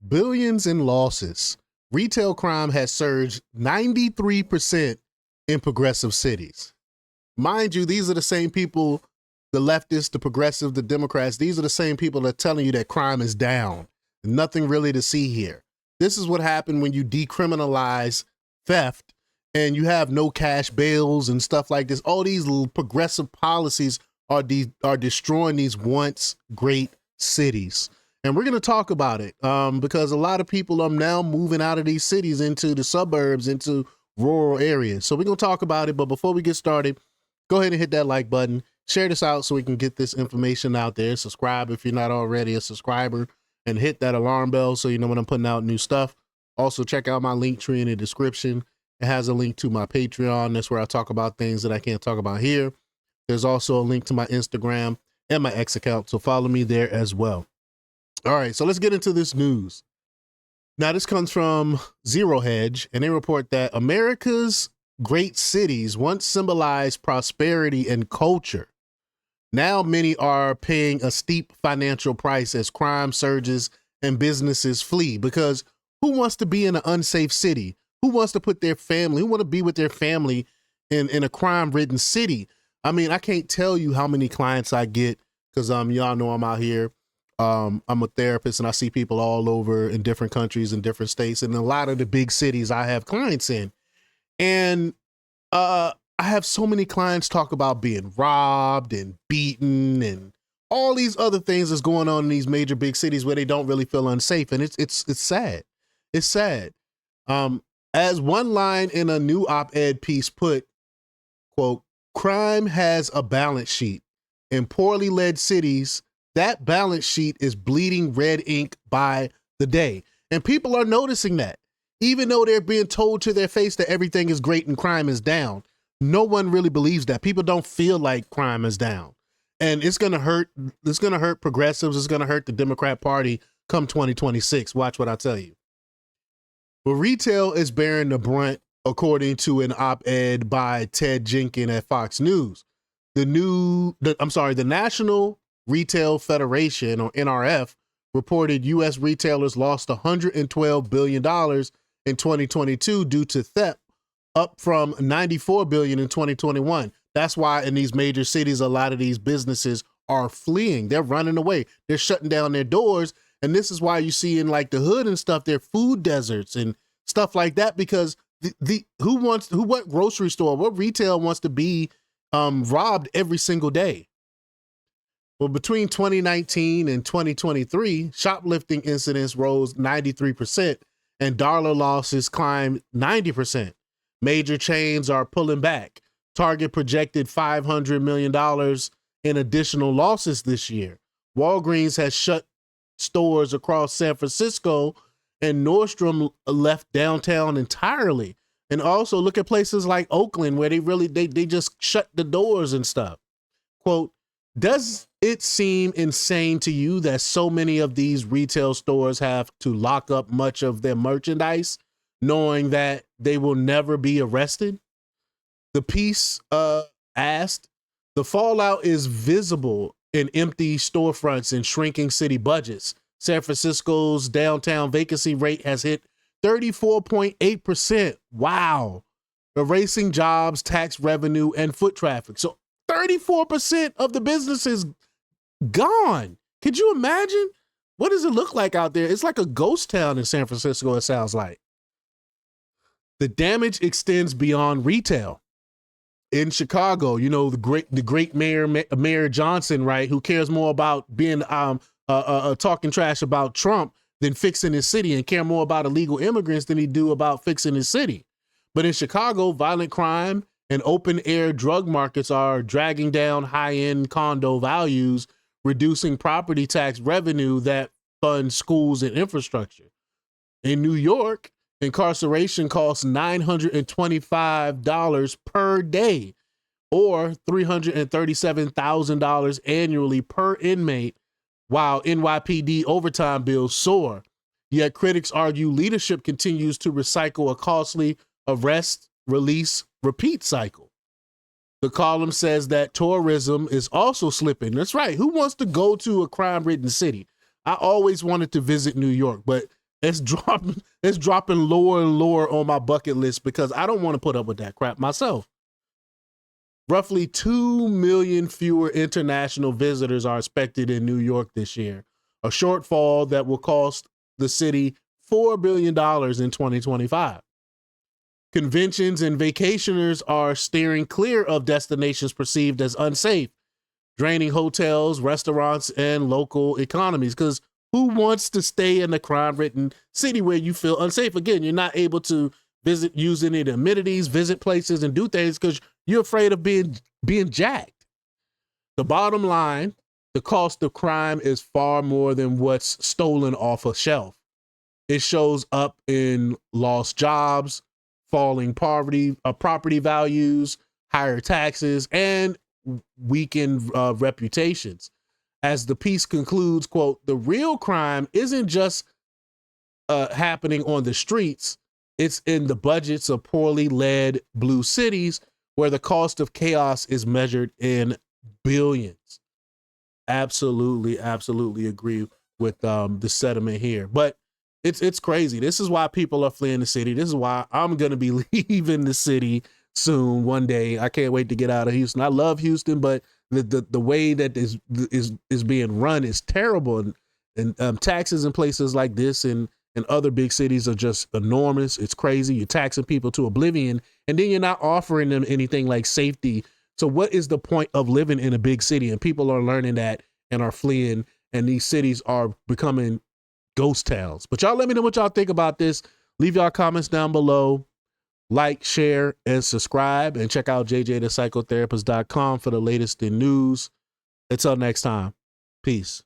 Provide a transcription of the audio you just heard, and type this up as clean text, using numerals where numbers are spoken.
Billions in losses. Retail crime has surged 93% in progressive cities. Mind you, these are the same people, the leftists, the progressive, the Democrats, these are the same people that are telling you that crime is down. Nothing really to see here. This is what happened when you decriminalize theft and you have no cash bails and stuff like this. All these little progressive policies are destroying these once great cities. And we're going to talk about it because a lot of people are now moving out of these cities into the suburbs, into rural areas. So we're going to talk about it. But before we get started, go ahead and hit that like button. Share this out so we can get this information out there. Subscribe if you're not already a subscriber and hit that alarm bell so you know when I'm putting out new stuff. Also, check out my link tree in the description. It has a link to my Patreon. That's where I talk about things that I can't talk about here. There's also a link to my Instagram and my X account. So follow me there as well. All right, so let's get into this news. Now, this comes from Zero Hedge, and they report that America's great cities once symbolized prosperity and culture. Now, many are paying a steep financial price as crime surges and businesses flee, because who wants to be in an unsafe city? Who wants to put their family, who want to be with their family in a crime-ridden city? I mean, I can't tell you how many clients I get because y'all know I'm out here. I'm a therapist and I see people all over in different countries and different states. And a lot of the big cities I have clients in. And I have so many clients talk about being robbed and beaten and all these other things that's going on in these major big cities where they don't really feel unsafe. And it's sad. It's sad. As one line in a new op-ed piece put, quote, crime has a balance sheet. In poorly led cities, that balance sheet is bleeding red ink by the day. And people are noticing that. Even though they're being told to their face that everything is great and crime is down, no one really believes that. People don't feel like crime is down. And it's going to hurt. It's going to hurt progressives. It's going to hurt the Democrat Party come 2026. Watch what I tell you. But retail is bearing the brunt, according to an op-ed by Ted Jenkins at Fox News. The National Retail Federation, or NRF, reported U.S. retailers lost $112 billion in 2022 due to theft, up from $94 billion in 2021. That's why in these major cities, a lot of these businesses are fleeing. They're running away. They're shutting down their doors. And this is why you see in like the hood and stuff, they're food deserts and stuff like that, because what grocery store, what retail wants to be robbed every single day? Well, between 2019 and 2023, shoplifting incidents rose 93% and dollar losses climbed 90%. Major chains are pulling back. Target projected $500 million in additional losses this year. Walgreens has shut stores across San Francisco, and Nordstrom left downtown entirely. And also look at places like Oakland where they just shut the doors and stuff. Quote, does it seem insane to you that so many of these retail stores have to lock up much of their merchandise, knowing that they will never be arrested? The piece asked, the fallout is visible in empty storefronts and shrinking city budgets. San Francisco's downtown vacancy rate has hit 34.8%. Wow. Erasing jobs, tax revenue, and foot traffic. So 34% of the business is gone. Could you imagine? What does it look like out there? It's like a ghost town in San Francisco, it sounds like. The damage extends beyond retail. In Chicago, you know, the great Mayor Johnson, right, who cares more about being talking trash about Trump than fixing his city, and care more about illegal immigrants than he do about fixing his city. But in Chicago, violent crime and open-air drug markets are dragging down high-end condo values, reducing property tax revenue that funds schools and infrastructure. In New York, incarceration costs $925 per day, or $337,000 annually per inmate, while NYPD overtime bills soar. Yet critics argue leadership continues to recycle a costly arrest, release, repeat cycle. The column says that tourism is also slipping. That's right. Who wants to go to a crime-ridden city? I always wanted to visit New York, but It's dropping lower and lower on my bucket list because I don't want to put up with that crap myself. Roughly 2 million fewer international visitors are expected in New York this year, a shortfall that will cost the city $4 billion in 2025. Conventions and vacationers are steering clear of destinations perceived as unsafe, draining hotels, restaurants, and local economies. Because who wants to stay in a crime-ridden city where you feel unsafe? Again, you're not able to visit, use any amenities, visit places, and do things because you're afraid of being jacked. The bottom line, the cost of crime is far more than what's stolen off a shelf. It shows up in lost jobs, falling property values, higher taxes, and weakened reputations. As the piece concludes, quote, the real crime isn't just happening on the streets. It's in the budgets of poorly led blue cities where the cost of chaos is measured in billions. Absolutely agree with the sentiment here. But it's crazy. This is why people are fleeing the city. This is why I'm going to be leaving the city soon, one day. I can't wait to get out of Houston. I love Houston, but the way that is being run is terrible. And taxes in places like this and other big cities are just enormous. It's crazy. You're taxing people to oblivion, and then you're not offering them anything like safety. So what is the point of living in a big city? And people are learning that and are fleeing, and these cities are becoming ghost towns. But y'all let me know what y'all think about this. Leave y'all comments down below. Like, share, and subscribe. And check out jjthepsychotherapist.com for the latest in news. Until next time, peace.